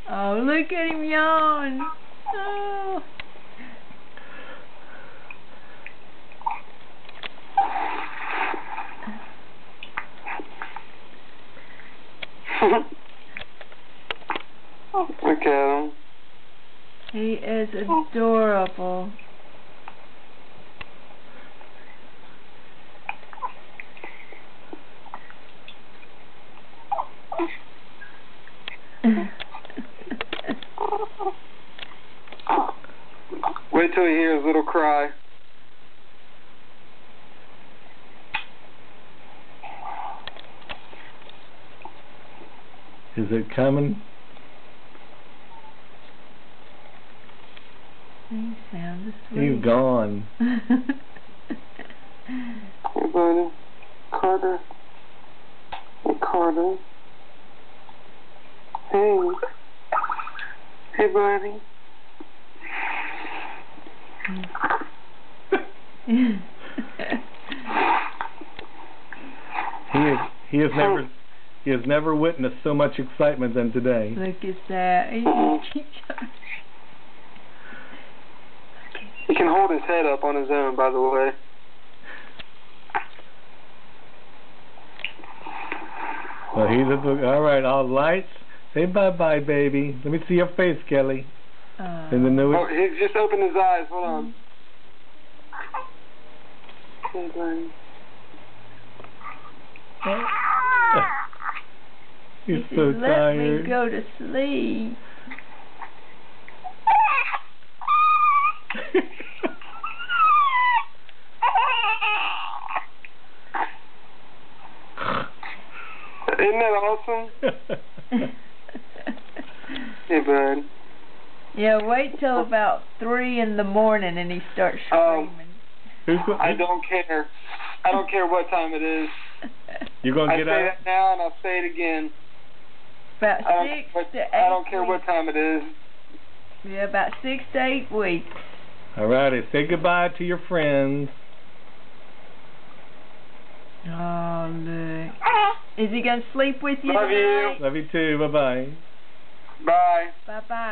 Oh, look at him yawn. Oh. Look at him. He is adorable. Wait till you hear his little cry. Is it coming? He sounds asleep. He's gone. Hey, buddy. Carter. Hey, Carter. Hey. Hey, buddy. He has never witnessed so much excitement than today. Look at that. He can hold his head up on his own, by the way. Well, all right. All lights. Say bye-bye, baby. Let me see your face, Kelly. And then oh, he just opened his eyes. Hold on. Hey, buddy. He's so let tired. Let me go to sleep. Isn't that awesome? Hey, bud. Yeah, wait till about 3 in the morning and he starts screaming. I don't care. I don't care what time it is. You're gonna get I say that now and I'll say it again. About 6 to 8 I don't care what time it is. Yeah, about 6 to 8 weeks. All righty. Say goodbye to your friends. Oh, look. Is he going to sleep with you Love tonight? you. Love you too. Bye-bye. Bye. Bye-bye.